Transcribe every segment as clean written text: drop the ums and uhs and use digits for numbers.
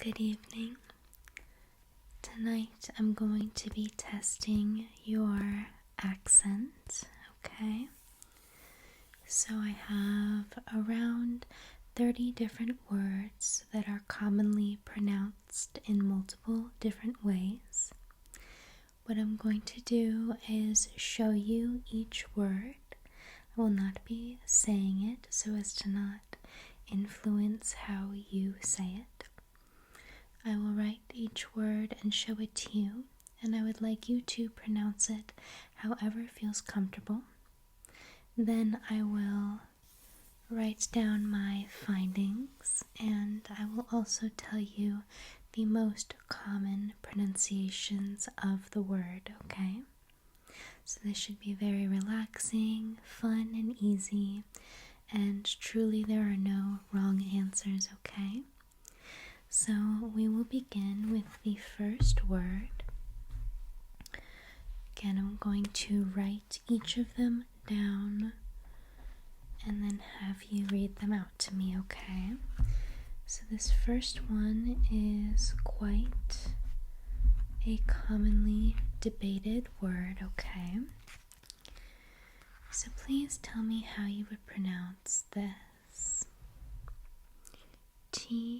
Good evening. Tonight I'm going to be testing your accent, okay? So I have around 30 different words that are commonly pronounced in multiple different ways. What I'm going to do is show you each word. I will not be saying it so as to not influence how you say it. I will write each word and show it to you, and I would like you to pronounce it however feels comfortable. Then I will write down my findings, and I will also tell you the most common pronunciations of the word, okay? So this should be very relaxing, fun, and easy, and truly there are no wrong answers, okay? So we will begin with the first word. Again, I'm going to write each of them down and then have you read them out to me, okay? So this first one is quite a commonly debated word, okay? So please tell me how you would pronounce this. Tomato.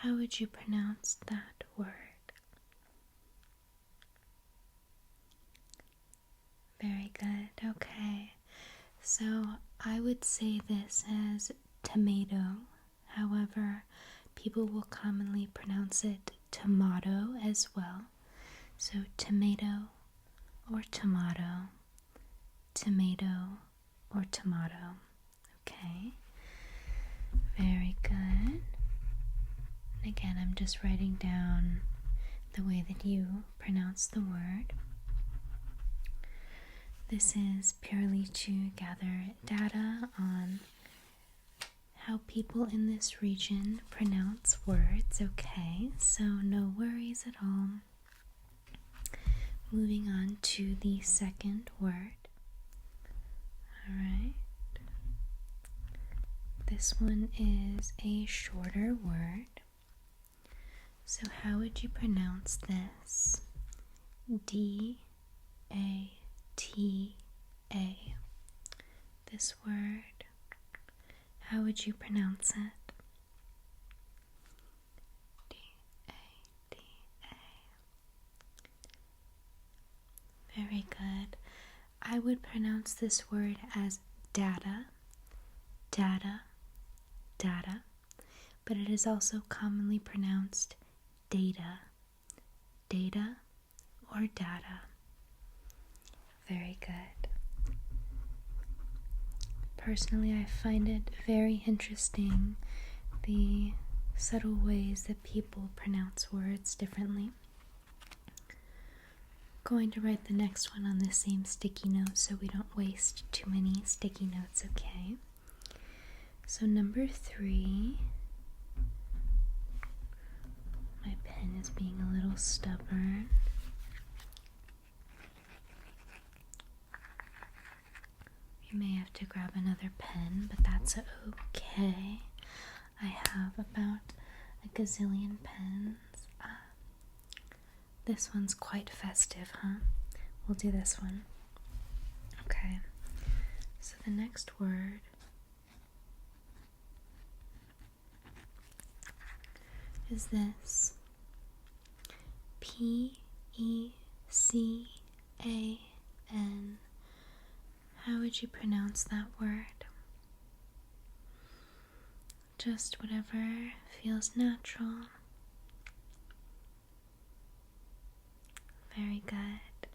How would you pronounce that word? Very good. Okay. So I would say this as tomato. However, people will commonly pronounce it tomato as well. So tomato or tomato, tomato or tomato. Okay. Very good. Again, I'm just writing down the way that you pronounce the word. This is purely to gather data on how people in this region pronounce words, okay? So no worries at all. Moving on to the second word. Alright. This one is a shorter word. So how would you pronounce this? D-A-T-A. This word, how would you pronounce it? D-A-T-A. Very good. I would pronounce this word as data, data, data, but it is also commonly pronounced data, data, or data. Very good. Personally, I find it very interesting the subtle ways that people pronounce words differently. I'm going to write the next one on the same sticky note so we don't waste too many sticky notes, okay? So number 3. My pen is being a little stubborn. You may have to grab another pen, but that's okay. I have about a gazillion pens. This one's quite festive, huh? We'll do this one. Okay. So the next word is this. P-E-C-A-N. How would you pronounce that word? Just whatever feels natural. Very good.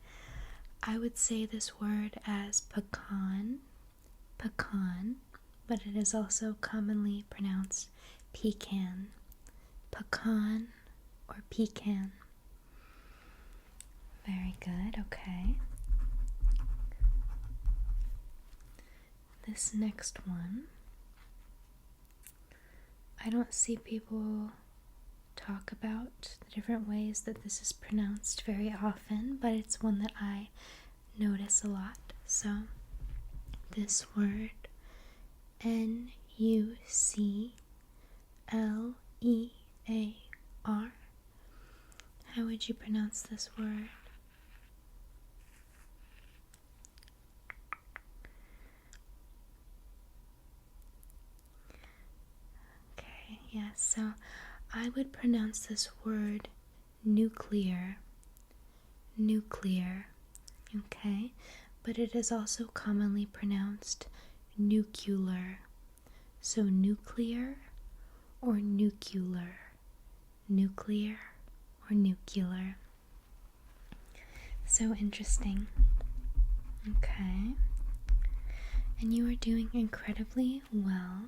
I would say this word as pecan, pecan, but it is also commonly pronounced pecan, pecan or pecan. Very good, okay. This next one, I don't see people talk about the different ways that this is pronounced very often, but it's one that I notice a lot. So this word Nuclear. How would you pronounce this word? Okay, yes, so I would pronounce this word nuclear. Nuclear, okay? But it is also commonly pronounced nuclear. So nuclear or nuclear? Nuclear or nuclear? So interesting. Okay. And you are doing incredibly well.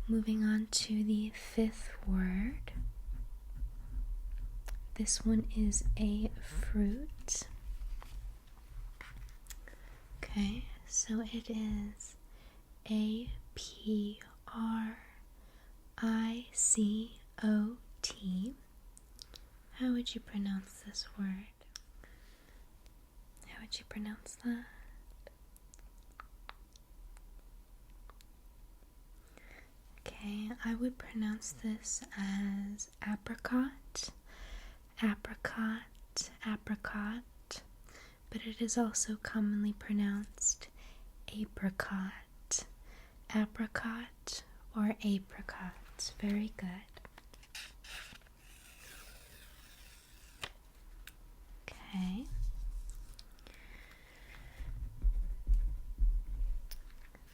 Moving on to the fifth word. This one is a fruit. Okay, so it is APRICOT. How would you pronounce this word? How would you pronounce that? Okay, I would pronounce this as apricot, apricot, apricot, but it is also commonly pronounced apricot, apricot, or apricot. Very good. Okay.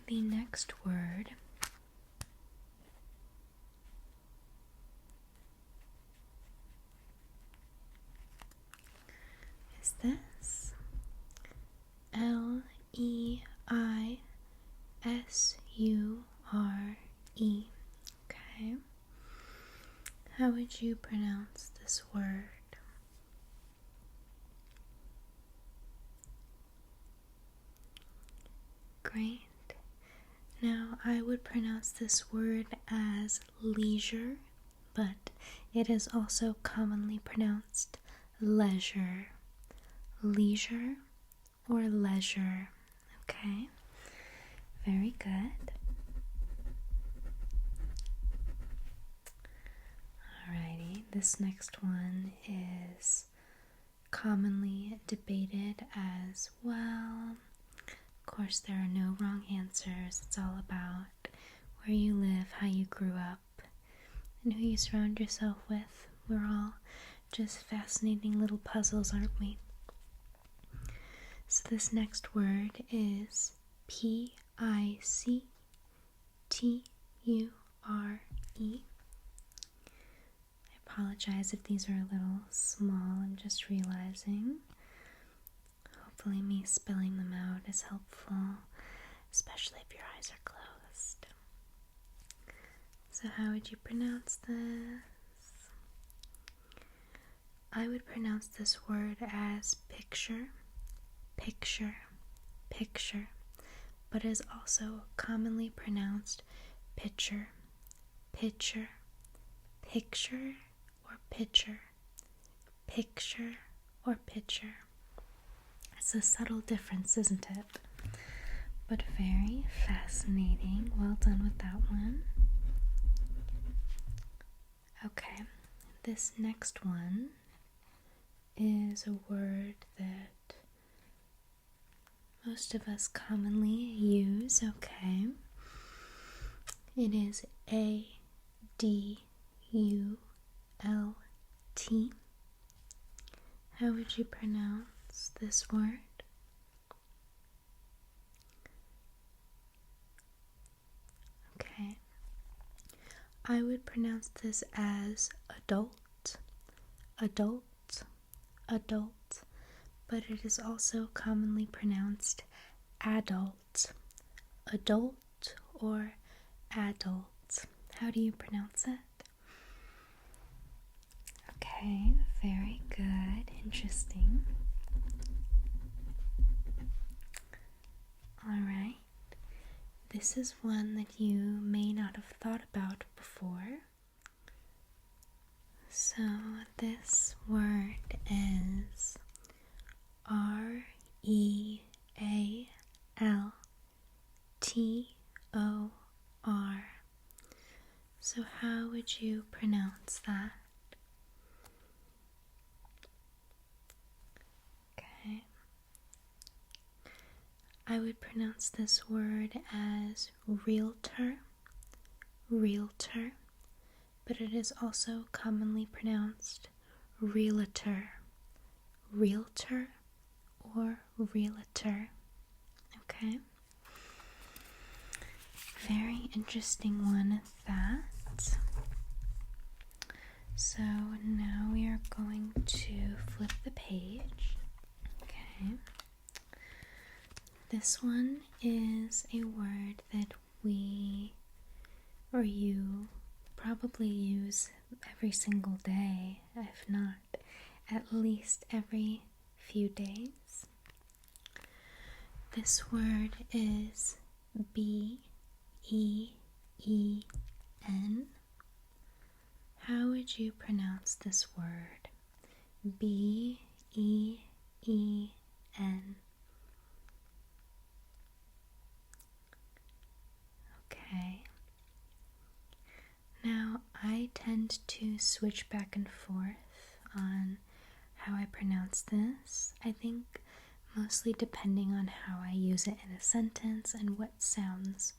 The next word is this. Leisure. Okay. How would you pronounce this word? Great. Now I would pronounce this word as leisure, but it is also commonly pronounced leisure. Leisure or leisure. Okay. Very good. Alrighty, this next one is commonly debated as well. Of course, there are no wrong answers. It's all about where you live, how you grew up, and who you surround yourself with. We're all just fascinating little puzzles, aren't we? So this next word is PICTURE. I apologize if these are a little small. I'm just realizing. Hopefully me spelling them out is helpful, especially if your eyes are closed. So how would you pronounce this? I would pronounce this word as picture, picture, picture, but is also commonly pronounced picture, picture, picture, or picture, picture, or picture. It's a subtle difference, isn't it? But very fascinating. Well done with that one. Okay, this next one is a word that most of us commonly use, okay? It is ADULT. How would you pronounce this word? Okay. I would pronounce this as adult, adult, adult, but it is also commonly pronounced adult, adult, or adult. How do you pronounce it? Okay, very good, interesting. Alright, this is one that you may not have thought about before. So this word is REALTY. O R. So, how would you pronounce that? Okay. I would pronounce this word as realtor, realtor, but it is also commonly pronounced realtor, realtor, or realtor. Okay. Very interesting one, that. So now we are going to flip the page. Okay. This one is a word that we or you probably use every single day, if not at least every few days. This word is B-E-E-N. How would you pronounce this word? B-E-E-N. Okay. Now, I tend to switch back and forth on how I pronounce this. I think mostly depending on how I use it in a sentence and what sounds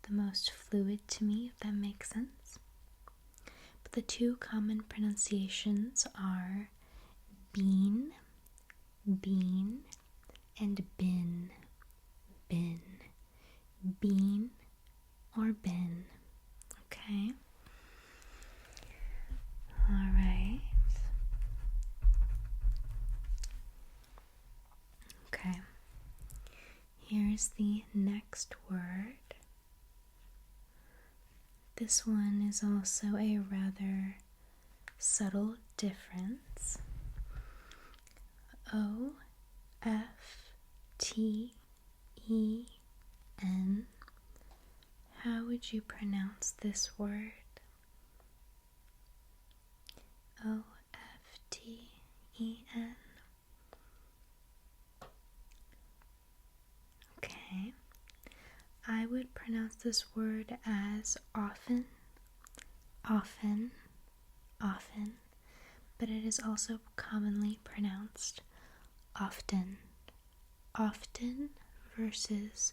the most fluid to me, if that makes sense. But the two common pronunciations are bean, bean, and bin, bin, bean or bin. Okay. All right. Okay. Here's the next word. This one is also a rather subtle difference. O-F-T-E-N. How would you pronounce this word? O-F-T-E-N. Okay. I would pronounce this word as often, often, often, but it is also commonly pronounced often, often versus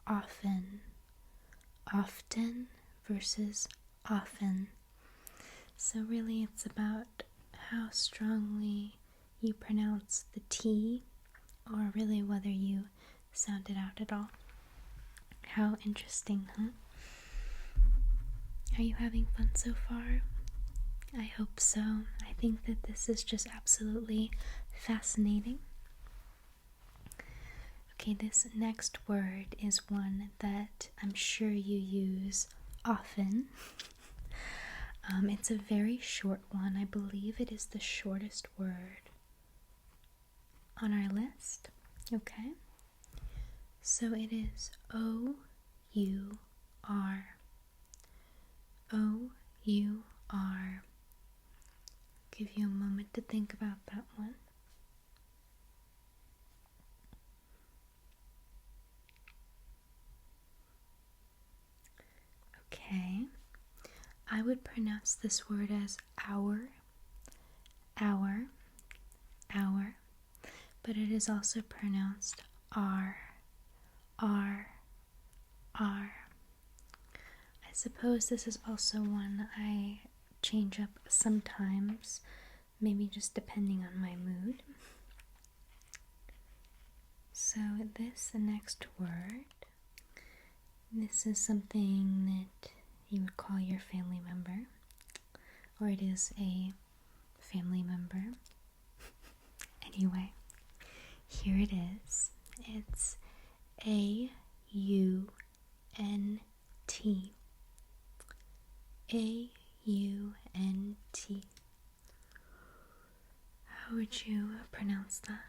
often, often versus often. So really it's about how strongly you pronounce the T, or really whether you sound it out at all. How interesting, huh? Are you having fun so far? I hope so. I think that this is just absolutely fascinating. Okay, this next word is one that I'm sure you use often. It's a very short one. I believe it is the shortest word on our list. Okay? So it is O-U-R. O-U-R. Give you a moment to think about that one. Okay. I would pronounce this word as hour, hour, hour, but it is also pronounced R, R, R. I suppose this is also one I change up sometimes, maybe just depending on my mood. So this next word, this is something that you would call your family member, or it is a family member. Anyway, here it is. It's A-U-N-T. A-U-N-T. How would you pronounce that?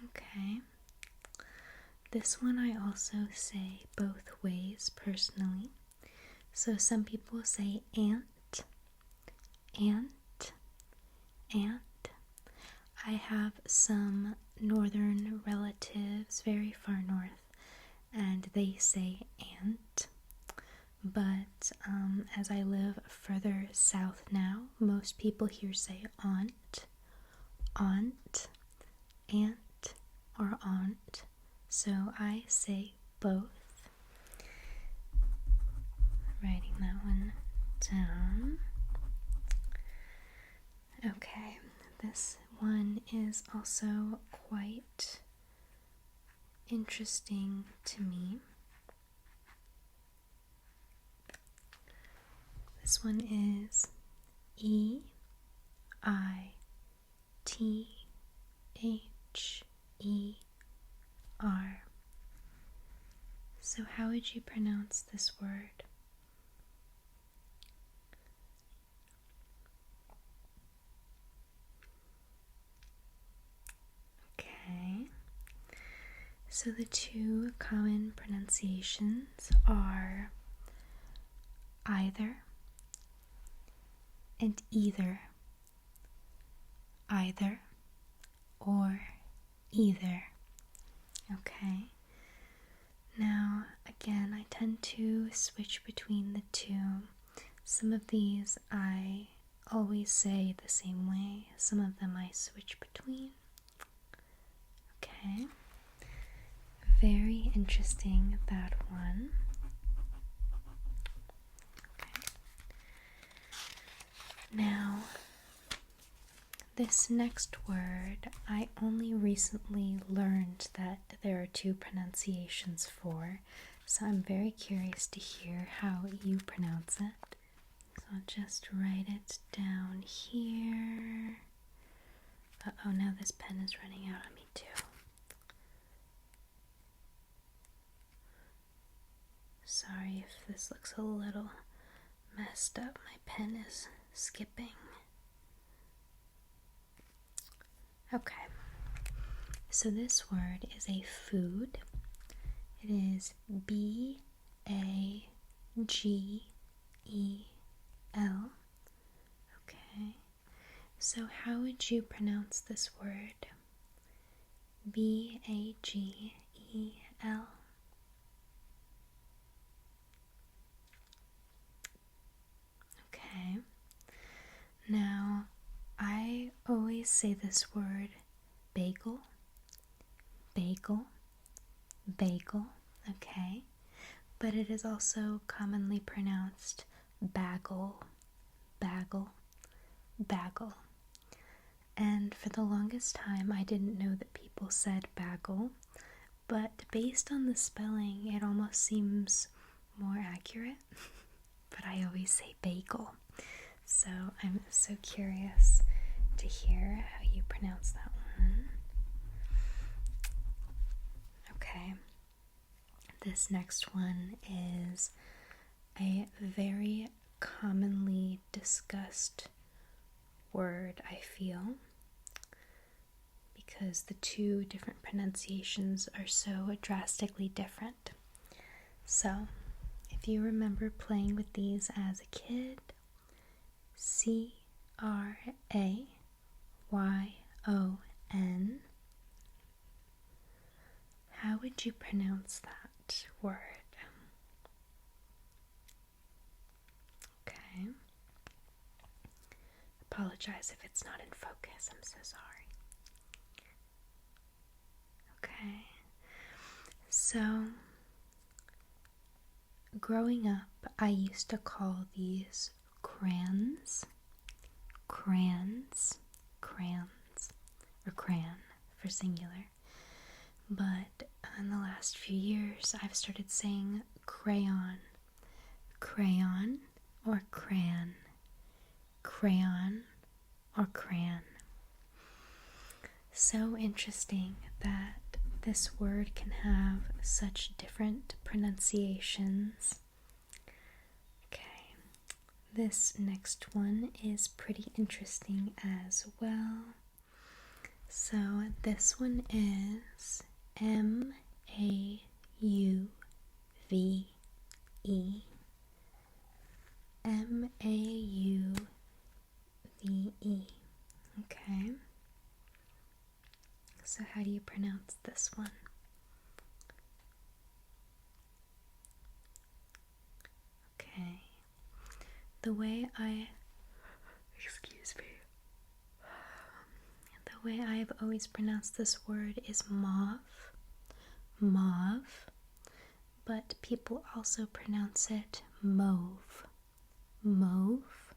Okay. This one I also say both ways personally. So some people say ant, ant, ant. I have some northern relatives, very far north, and they say aunt. But as I live further south now, most people here say aunt, aunt, aunt, or aunt. So I say both. Writing that one down. Okay, this one is also quite interesting to me. This one is Eiter. So how would you pronounce this word? Okay. So the two common pronunciations are either and either. Either or either. Okay. Now, again, I tend to switch between the two. Some of these I always say the same way, some of them I switch between. Okay. Very interesting, that one. Okay. Now, this next word, I only recently learned that there are two pronunciations for, so I'm very curious to hear how you pronounce it. So I'll just write it down here. Uh-oh, now this pen is running out on me too. Sorry if this looks a little messed up. My pen is skipping. Okay, so this word is a food. It is B-A-G-E-L. Okay, so how would you pronounce this word? B-A-G-E-L. Okay, now I always say this word bagel, bagel, bagel, okay? But it is also commonly pronounced bagel, bagel, bagel. And for the longest time, I didn't know that people said bagel, but based on the spelling, it almost seems more accurate. But I always say bagel. So I'm so curious to hear how you pronounce that one. Okay. This next one is a very commonly discussed word, I feel, because the two different pronunciations are so drastically different. So, if you remember playing with these as a kid, C-R-A-Y-O-N. How would you pronounce that word? Okay. Apologize if it's not in focus. I'm so sorry. Okay. So, growing up, I used to call these crayons, or crayon for singular. But in the last few years, I've started saying crayon, crayon or crayon, crayon or crayon. So interesting that this word can have such different pronunciations. Okay, this next one is pretty interesting as well. So this one is M-A-U-V-E. M-A-U-V-E. Okay. So how do pronounce this one? Okay. The way I've always pronounced this word is mauve. Mauve. But people also pronounce it mauve. Mauve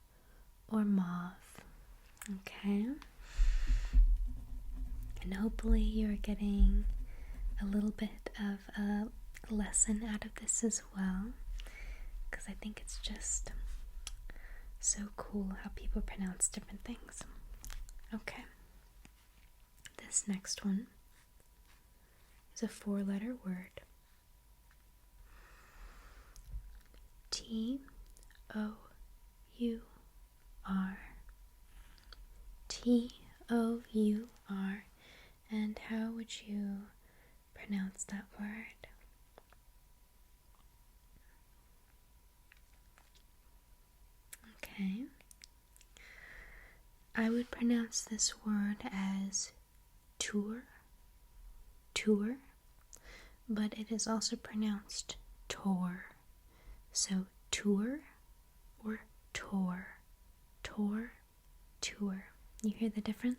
or mauve. Okay? And hopefully you're getting a little bit of a lesson out of this as well, because I think it's just so cool how people pronounce different things. Okay. This next one is a 4-letter word. T-O-U-R. T-O-U-R. And how would you pronounce that word? Okay. I would pronounce this word as tour, but it is also pronounced tour. So tour or tour, tour. You hear the difference?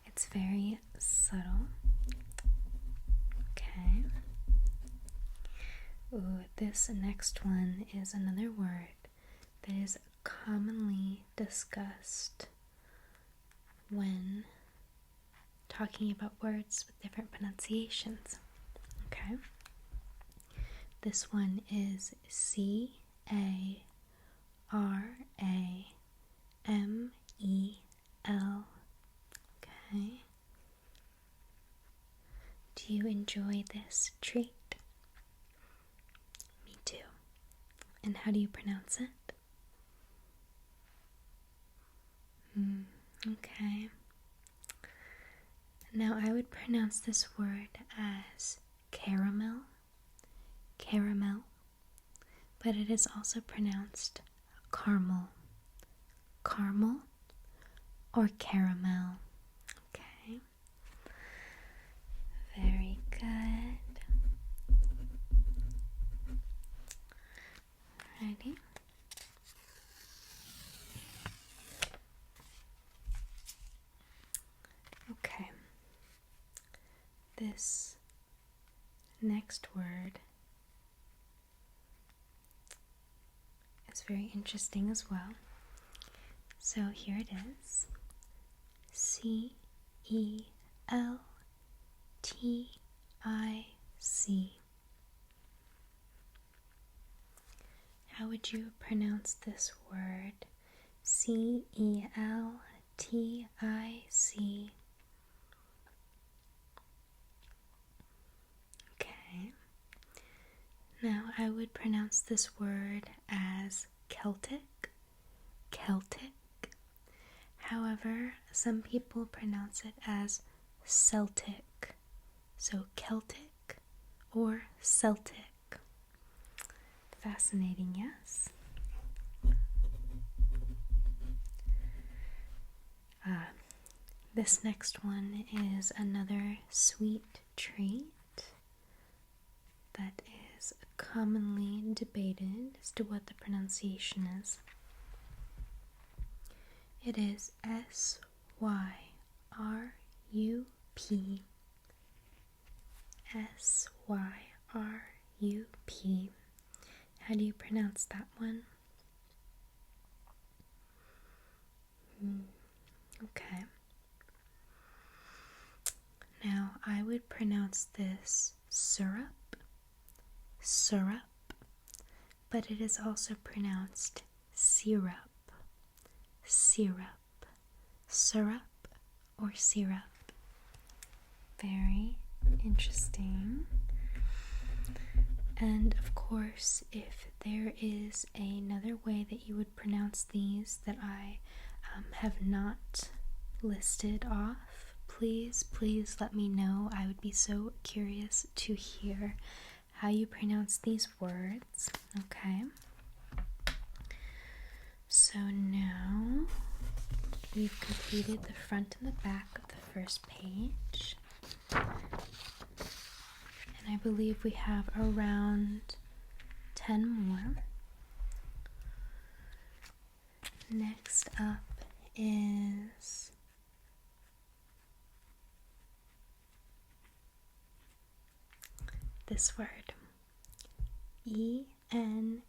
It's very subtle. Okay. Ooh, this next one is another word that is commonly discussed when talking about words with different pronunciations. Okay. This one is C-A-R-A-M-E-L. Okay. Do you enjoy this treat? Me too. And how do you pronounce it? Okay. Now I would pronounce this word as caramel, but it is also pronounced caramel or caramel. Okay. Very good. Alrighty. Okay. This next word is very interesting as well. So here it is. C-E-L-T-I-C. How would you pronounce this word? C-E-L-T-I-C. Okay. Now I would pronounce this word as Celtic. However, some people pronounce it as Celtic. So Celtic or Celtic. Fascinating, yes? This next one is another sweet treat that is commonly debated as to what the pronunciation is. It is S-Y-R-U-P. S-Y-R-U-P. How do you pronounce that one? Okay. Now I would pronounce this syrup, but it is also pronounced syrup, syrup or syrup. Very interesting. And of course, if there is another way that you would pronounce these that I have not listed off, please let me know. I would be so curious to hear how you pronounce these words. Okay. So now we've completed the front and the back of the first page. And I believe we have around 10 more. Next up is this word, Envelope.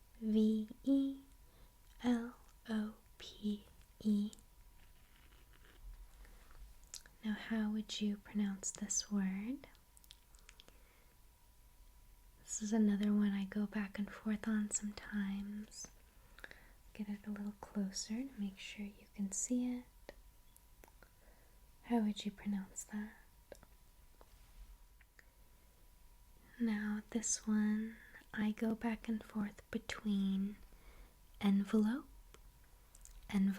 Now, how would you pronounce this word? This is another one I go back and forth on sometimes. Get it a little closer to make sure you can see it. How would you pronounce that? Now, this one I go back and forth between envelope, and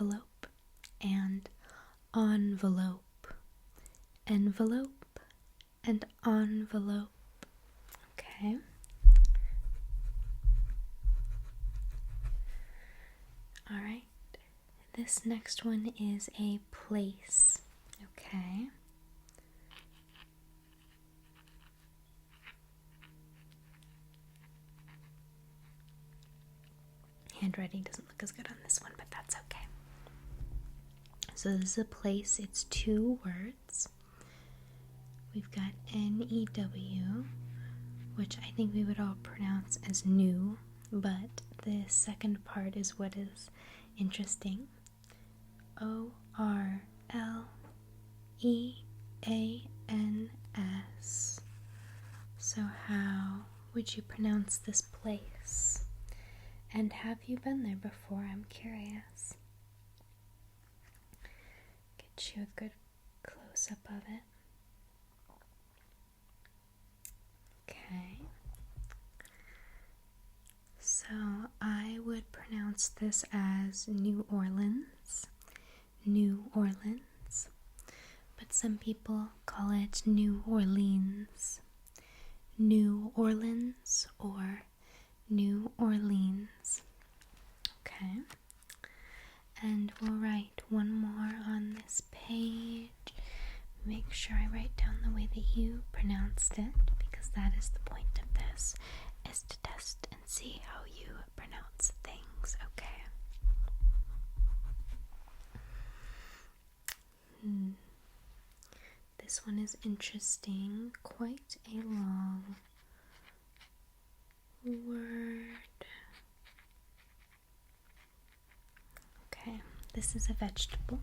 envelope, envelope, and envelope. Okay. All right. This next one is a place. Okay. Handwriting doesn't look as good on this one, but that's okay. So this is a place. It's 2 words. We've got N-E-W, which I think we would all pronounce as new, but the second part is what is interesting. O-R-L-E-A-N-S. So how would you pronounce this place? And have you been there before? I'm curious. Get you a good close-up of it. Okay. So I would pronounce this as New Orleans. New Orleans. But some people call it New Orleans. New Orleans or New Orleans. Okay. And we'll write one more on this page. Make sure I write down the way that you pronounced it, because that is the point of this, is to test and see how you pronounce things. Okay. This one is interesting. Quite a long word. Okay, this is a vegetable.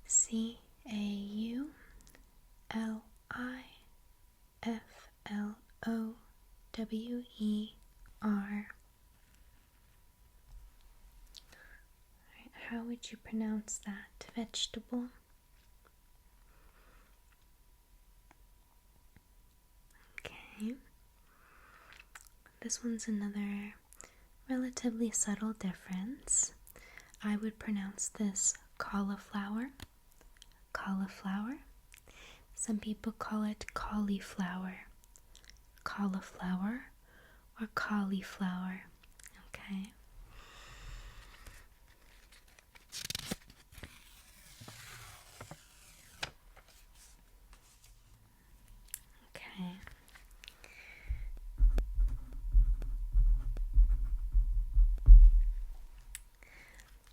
C-A-U-L-I-F-L-O-W-E-R. How would you pronounce that vegetable? Okay. This one's another relatively subtle difference. I would pronounce this cauliflower. Cauliflower. Some people call it cauliflower. Cauliflower or cauliflower. Okay. Okay.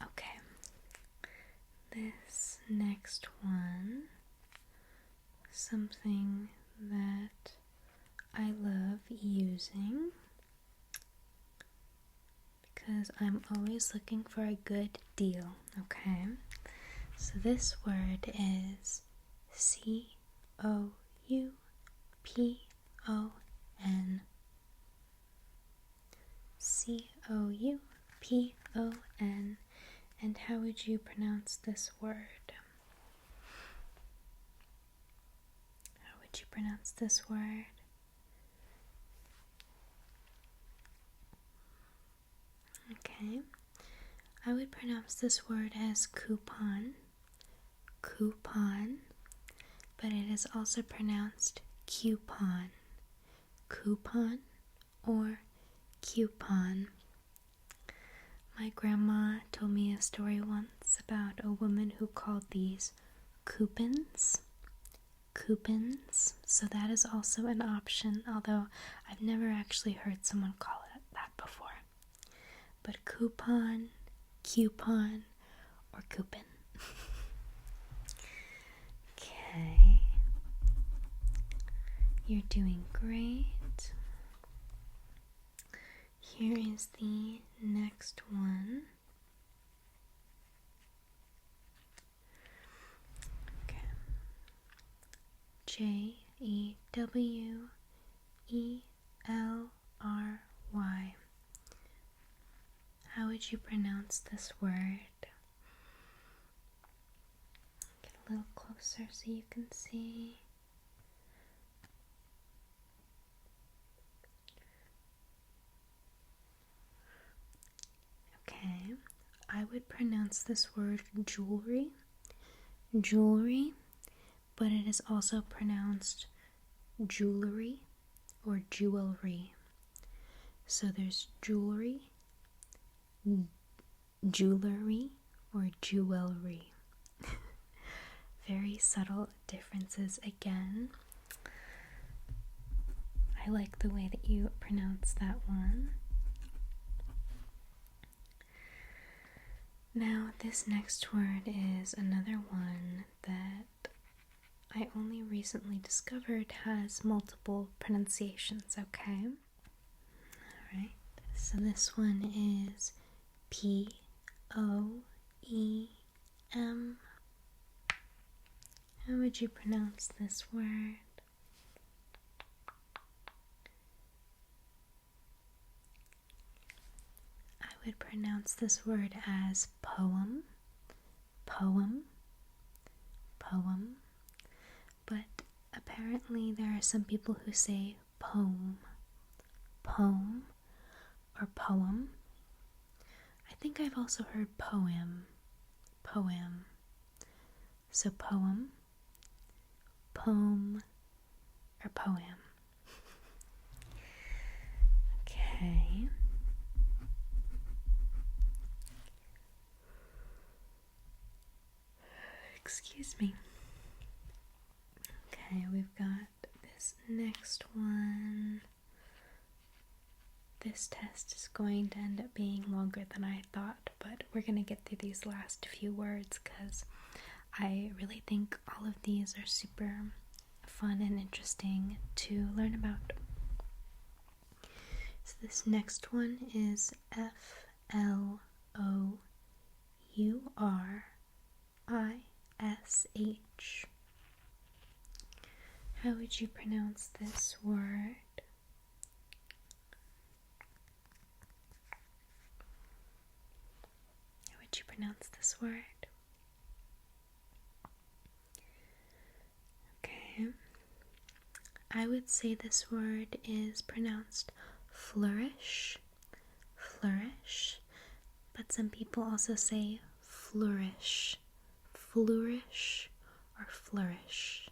Okay. This next one, something that I love using because I'm always looking for a good deal. Okay. So this word is C-O-U-P-O-N. C-O-U-P-O-N. And how would you pronounce this word? How would you pronounce this word? Okay. I would pronounce this word as coupon. Coupon. But it is also pronounced coupon. Coupon or coupon. My grandma told me a story once about a woman who called these coupons. Coupons. So that is also an option, although I've never actually heard someone call it that before. But coupon, or coupon. Okay. You're doing great. Here is the next one. Okay. Jewelry. How would you pronounce this word? Get a little closer so you can see. Okay, I would pronounce this word jewelry, but it is also pronounced jewelry or jewelry. So there's jewelry, or jewelry. Very subtle differences again. I like the way that you pronounce that one. Now, this next word is another one that I only recently discovered has multiple pronunciations, okay? Alright, so this one is Poem. How would you pronounce this word? I would pronounce this word as poem, but apparently there are some people who say poem, or poem. I think I've also heard poem. So poem, or poem. Okay. Excuse me. Okay, we've got this next one. This test is going to end up being longer than I thought, but we're going to get through these last few words because I really think all of these are super fun and interesting to learn about. So this next one is Flourish. How would you pronounce this word? How would you pronounce this word? Okay. I would say this word is pronounced flourish, but some people also say flourish, or flourish,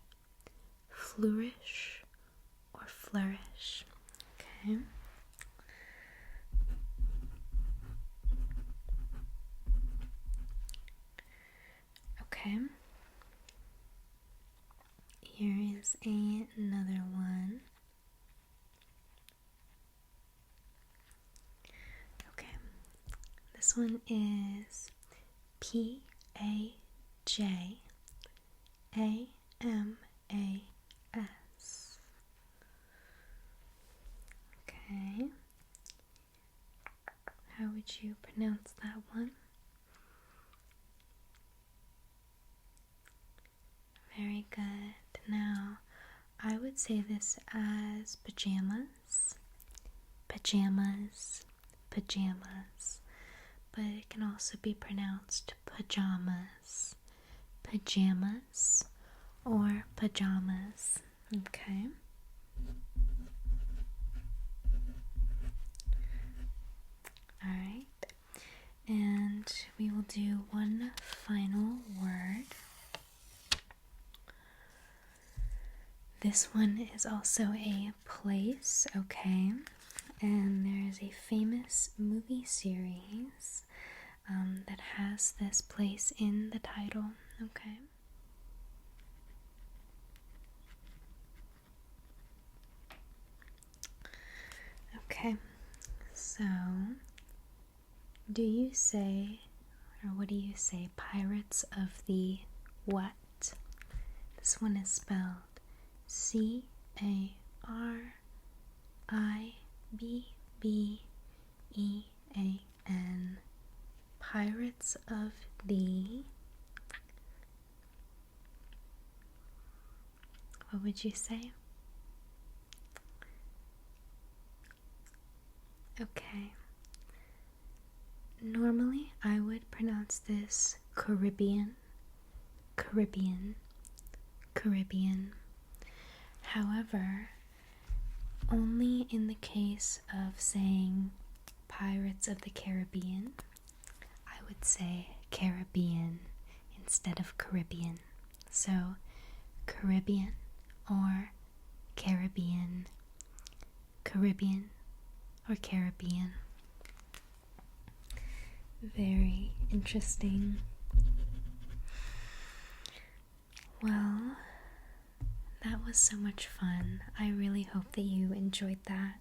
or flourish. Okay. Okay. Here is another one. Okay. This one is Pajamas. Okay. How would you pronounce that one? Very good. Now, I would say this as pajamas, but it can also be pronounced pajamas, or pajamas. Okay. Alright, and we will do one final word. This one is also a place, okay? And there is a famous movie series that has this place in the title, okay? So, do you say, or what do you say, Pirates of the what? This one is spelled Caribean. Pirates of the. What would you say? Okay. Normally, I would pronounce this Caribbean. However, only in the case of saying Pirates of the Caribbean, I would say Caribbean instead of Caribbean. So, Caribbean or Caribbean or Caribbean. Very interesting. Well, that was so much fun. I really hope that you enjoyed that.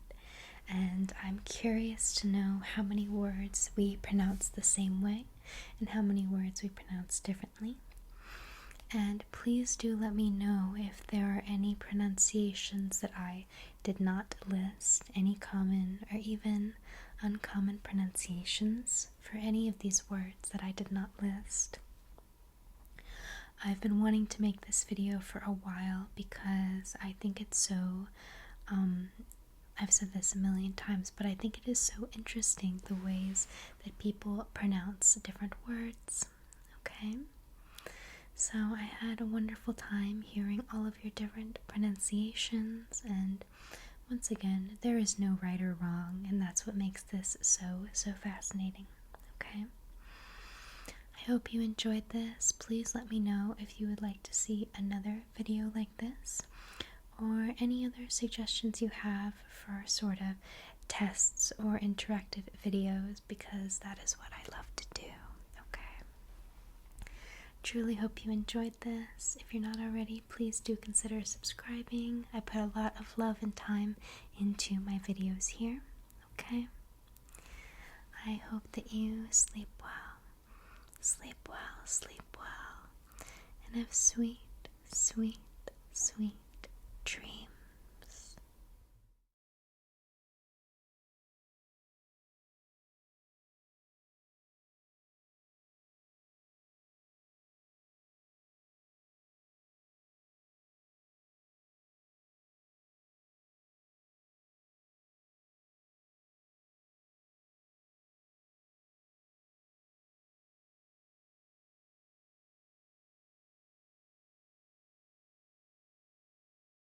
And I'm curious to know how many words we pronounce the same way and how many words we pronounce differently. And please do let me know if there are any pronunciations that I did not list, any common or even uncommon pronunciations for any of these words that I did not list. I've been wanting to make this video for a while because I think it's so, I've said this a million times, but I think it is so interesting the ways that people pronounce different words, okay? So I had a wonderful time hearing all of your different pronunciations, and once again, there is no right or wrong, and that's what makes this so fascinating, okay? I hope you enjoyed this. Please let me know if you would like to see another video like this, or any other suggestions you have for sort of tests or interactive videos, because that is what I love to do, okay? Truly hope you enjoyed this. If you're not already, please do consider subscribing. I put a lot of love and time into my videos here, okay? I hope that you sleep well, and have sweet